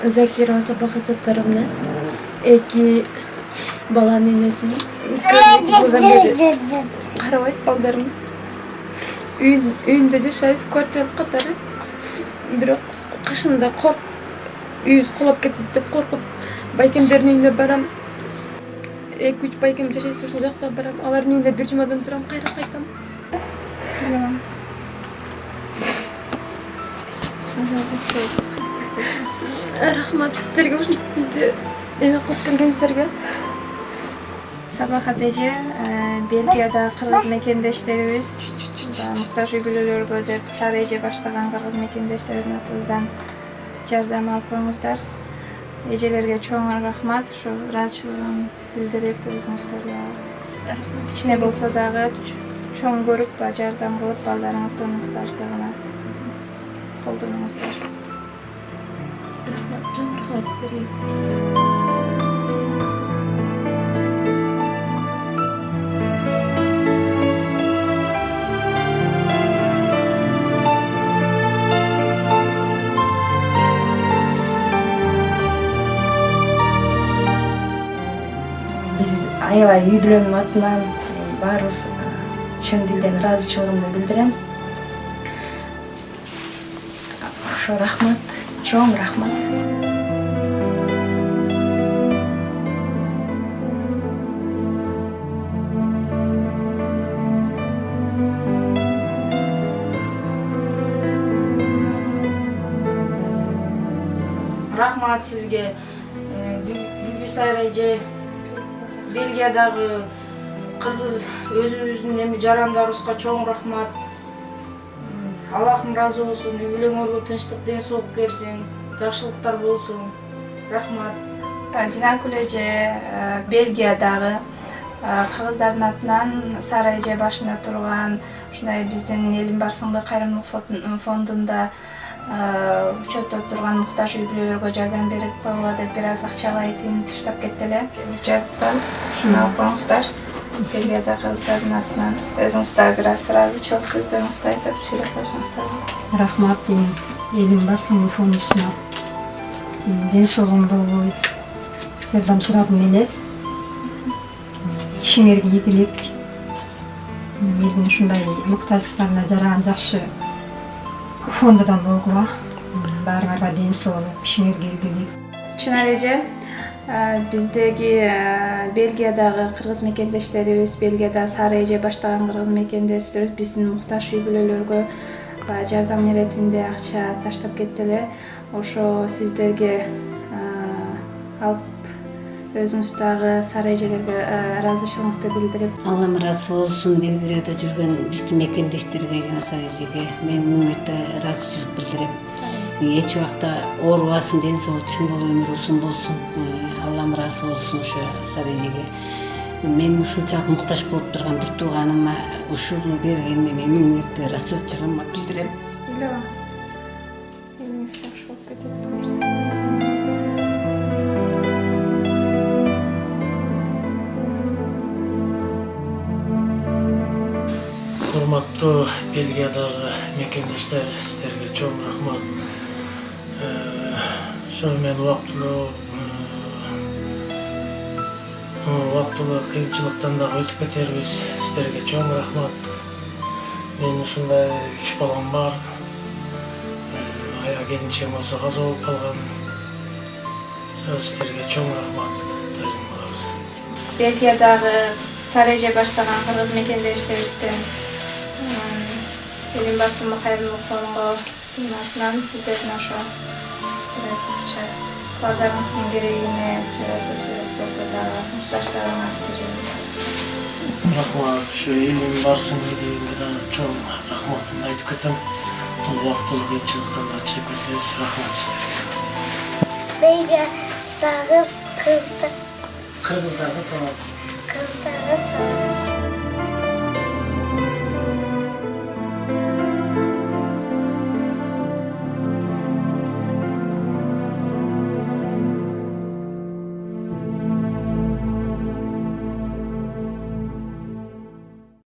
Закирова Сапаха Саттаровна, эки баланын энесин карабайт балдарым. Үйүндө жашайбыз, квартиралык катары. Бирок кышында үйүбүз кулап кетет деп коркуп, байкемдердин үйүнө барам. 2-3 байкем жашайт, ошол жакта барам. Алардын үйүндө бир жумадан турам, кайра кайтам. Рахмат сиздерге, ушинтип бизди эме кылып келгениңиздерге. Сабахат эже, Бельгияда кыргыз мекендештерибиз, муктаж үй бүлөлөргө деп Сары эже баштаган кыргыз мекендештерибиздин атыбыздан жардам алып коюңуздар. Эжелерге чоң рахмат, ушу ыраазычылыгын билдирип, өзүңүздөргө кичине болсо дагы чоң көрүп, жардам кылып, балдарыңыздын муктаждыгына колдонуңуздар. Рахмат, чоң рахмат сиздерге. Биз аябай үй бүлөнүн атынан баарыбыз чын дилден ыраазычылыгымды билдирем. Ошо рахмат, чоң рахмат. Рахмат сизге, Бүбүсайра эже, Бельгиядагы кыргыз өзүбүздүн эми жарандарыбызга чоң рахмат. Аллахым ыраазы болсун, үй бүлөңөргө тынчтык, ден соолук берсин, жакшылыктар болсун. Рахмат. Динаркүл эже, Бельгиядагы кыргыздардын атынан Сара эже башында турган ушундай биздин Элим барсыңбы кайрымдуулук фондунда учетто турган муктаж үй бүлөлөргө жардам берип койгула деп бир аз акчалай тыйын таштап кетти эле. Жардам ушуну алып коюңуздар. Бельгияда кыргыздардын атынан өзүңүз дагы бир аз ыраазычылык сөздөрүңүздү айтып сүйлөп койсоңуздар. Рахмат Элим барсыңбы фондусуна. Ден соолугум болбой жардам сурадым эле. Ишиңерге ийгилик. Элдин ушундай муктаждыктарына жараган жакшы фондудан болгула. Баарыңарга ден соолук, ишиңерге ийгилик. Чынар эже, биздеги Бельгиядагы кыргыз мекендештерибиз, Бельгияда Сары эже баштаган кыргыз мекендештерибиз биздин муктаж үй бүлөлөргө жардам иретинде акча таштап кетти эле. Ошо сиздерге алып өзүңүз дагы Сары эжелерге ыраазычылыгыңызды билдирип, Аллам ыраазы болсун. Бельгияда жүргөн биздин мекендештерге жана Сары эжеге мен миң мәрте ыраазычылык билдирем. Эч убакта оорубасын, ден соолук, чың болуп өмүрү узун болсун. Аллам ыраазы болсун ошо Сары эжеге. Мен ушунчалык муктаж болуп турган бир тууганыма ушуну бергенине мен миң мәрте ыраазычылыгымды билдирем. билебиз. Элиңиз жакшы болуп кетет. Урматтуу Бельгиядагы мекендештер, сиздерге чоң рахмат. Ошо мен убактылуу кыйынчылыктан дагы өтүп кетербиз. Сиздерге чоң рахмат. Мен ушундай 3 балам бар. Аяк келинчегим болсо каза болуп калган. Сиздерге чоң рахмат. Тажын кылабыз. Бельгиядагы Сары эже баштаган кыргыз мекендештерибиздин Элим барсыңбы кайрымдуулук фондунун атынан сиздердин ошо бир аз акча балдарыңыздын керегине жаратып бир аз болсо дагы муктаждарыңызды жөнүндө. Рахмат, ушу Элим барсыңбы дегенге дагы чоң рахматымды айтып кетем. Бул убактылуу кыйынчылыктан да чыгып кетебиз. Рахмат сиздерге. Бельгиядагы Кыргыздарды салам. кыздары салам.